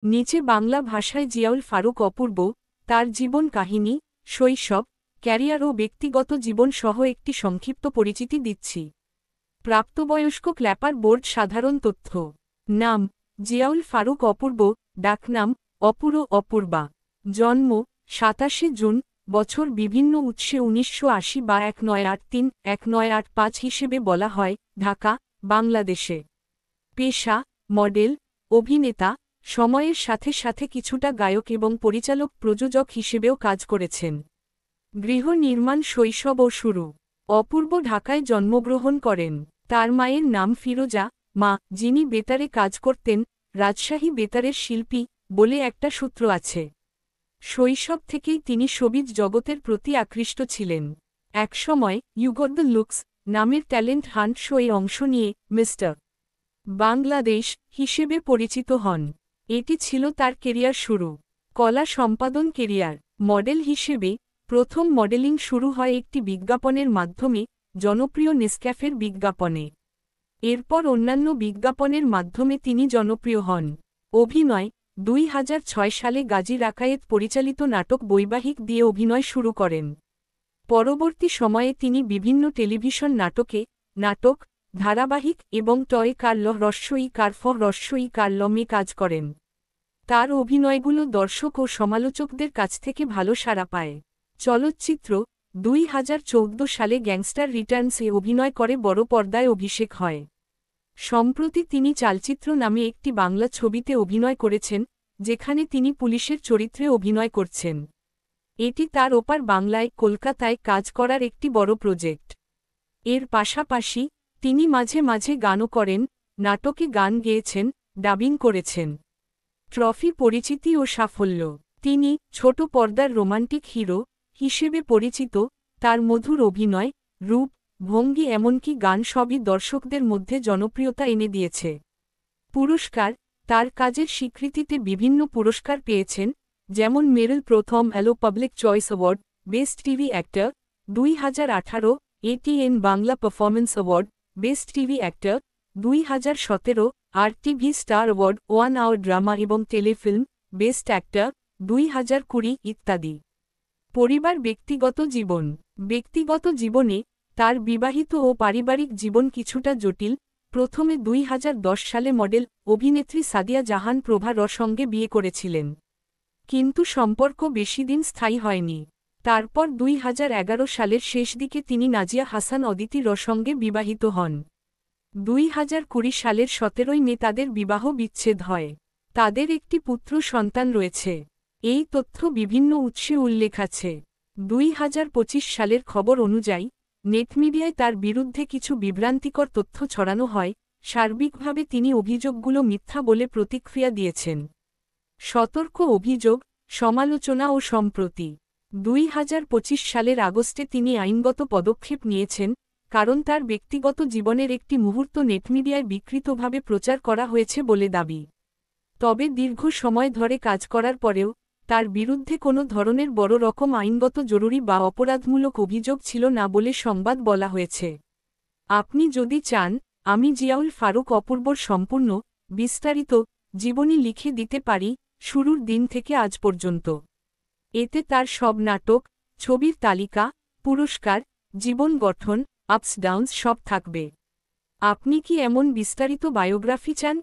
নিচে বাংলা ভাষায় জিয়াউল ফারুক অপূর্ব, তার জীবন কাহিনী, শৈশব, ক্যারিয়ার ও ব্যক্তিগত জীবন সহ একটি সংক্ষিপ্ত পরিচিতি দিচ্ছি। প্রাপ্তবয়স্ক ক্ল্যাপার বোর্ড সাধারণ তথ্য। নাম জিয়াউল ফারুক অপূর্ব, ডাকনাম অপুর অপূর্বা। জন্ম ২৭ জুন, বছর বিভিন্ন উৎসে ১৯৮০ বা ১৯৮৩, ১৯৮৫ হিসেবে বলা হয়, ঢাকা, বাংলাদেশে। পেশা মডেল, অভিনেতা, সময়ের সাথে সাথে কিছুটা গায়ক এবং পরিচালক প্রযোজক হিসেবেও কাজ করেছেন। গৃহ নির্মাণ শৈশব ও শুরু। অপূর্ব ঢাকায় জন্মগ্রহণ করেন। তার মায়ের নাম ফিরোজা, মা, যিনি বেতারে কাজ করতেন, রাজশাহী বেতারের শিল্পী, বলে একটা সূত্র আছে। শৈশব থেকেই তিনি শোবিজ জগতের প্রতি আকৃষ্ট ছিলেন। একসময় ইউ গট দ্য লুকস নামের ট্যালেন্ট হান্ট শোয়ে অংশ নিয়ে মিস্টার বাংলাদেশ হিসেবে পরিচিত হন। এটি ছিল তার কেরিয়ার শুরু। কলা সম্পাদন কেরিয়ার। মডেল হিসেবে প্রথম মডেলিং শুরু হয় একটি বিজ্ঞাপনের মাধ্যমে, জনপ্রিয় নেসক্যাফের বিজ্ঞাপনে। এরপর অন্যান্য বিজ্ঞাপনের মাধ্যমে তিনি জনপ্রিয় হন। অভিনয় ২০০৬ সালে গাজী রাকায়েত পরিচালিত নাটক বৈবাহিক দিয়ে অভিনয় শুরু করেন। পরবর্তী সময়ে তিনি বিভিন্ন টেলিভিশন নাটক, ধারাবাহিক এবং টয় কার্ল কার্লমে কাজ করেন। তার অভিনয়গুলো দর্শক ও সমালোচকদের কাছ থেকে ভালো সাড়া পায়। চলচ্চিত্র ২০১৪ সালে গ্যাংস্টার রিটার্নস-এ অভিনয় করে বড় পর্দায় অভিষেক হয়। সম্প্রতি তিনি চালচিত্র নামে একটি বাংলা ছবিতে অভিনয় করেছেন, যেখানে তিনি পুলিশের চরিত্রে অভিনয় করছেন। এটি তার ওপার বাংলায় কলকাতায় কাজ করার একটি বড় প্রজেক্ট। এর পাশাপাশি তিনি মাঝে মাঝে গানও করেন, নাটকে গান গেয়েছেন, ডাবিং করেছেন। ট্রফি পরিচিতি ও সাফল্য। তিনি ছোট পর্দার রোমান্টিক হিরো হিসেবে পরিচিত। তার মধুর অভিনয়, রূপ, ভঙ্গি এমনকি গান সবই দর্শকদের মধ্যে জনপ্রিয়তা এনে দিয়েছে। পুরস্কার। তার কাজের স্বীকৃতিতে বিভিন্ন পুরস্কার পেয়েছেন, যেমন Meril Prothom Alo public choice award, best TV actor, ২০১৮, ATN Bangla performance award, best TV actor, ২০১৭, RTV star award, 1 hour drama এবং টেলিফিল্ম, বেস্ট অ্যাক্টর, ২০২০ ইত্যাদি। পরিবার ব্যক্তিগত জীবন। ব্যক্তিগত জীবনে তার বিবাহিত ও পারিবারিক জীবন কিছুটা জটিল। প্রথমে ২০১০ সালে মডেল, অভিনেত্রী সাদিয়া জাহান প্রভার সঙ্গে বিয়ে করেছিলেন, কিন্তু সম্পর্ক বেশিদিন স্থায়ী হয়নি। তারপর ২০১১ সালের শেষ দিকে তিনি নাজিয়া হাসান অদিতির সঙ্গে বিবাহিত হন। ২০২০ সালের ১৭ মে তাদের বিবাহ বিচ্ছেদ হয়। তাদের একটি পুত্র সন্তান রয়েছে। এই তথ্য বিভিন্ন উৎসে উল্লেখ আছে। ২০২৫ সালের খবর অনুযায়ী নেটমিডিয়ায় তার বিরুদ্ধে কিছু বিভ্রান্তিকর তথ্য ছড়ানো হয়। সার্বিকভাবে তিনি অভিযোগগুলো মিথ্যা বলে প্রতিক্রিয়া দিয়েছেন। সতর্ক অভিযোগ, সমালোচনা ও সম্প্রতি। ২০২৫ সালের আগস্টে তিনি আইনগত পদক্ষেপ নিয়েছেন, কারণ তার ব্যক্তিগত জীবনের একটি মুহূর্ত নেটমিডিয়ায় বিকৃতভাবে প্রচার করা হয়েছে বলে দাবি। তবে দীর্ঘ সময় ধরে কাজ করার পরেও তার বিরুদ্ধে কোনো ধরনের বড় রকম আইনগত জরুরি বা অপরাধমূলক অভিযোগ ছিল না বলে সংবাদ বলা হয়েছে। আপনি যদি চান, আমি জিয়াউল ফারুক অপূর্বর সম্পূর্ণ, বিস্তারিত জীবনী লিখে দিতে পারি, শুরুর দিন থেকে আজ পর্যন্ত। এতে তার সব নাটক, ছবির তালিকা, পুরস্কার, জীবন গঠন, আপস ডাউনস সব থাকবে। আপনি কি এমন বিস্তারিত বায়োগ্রাফি চান?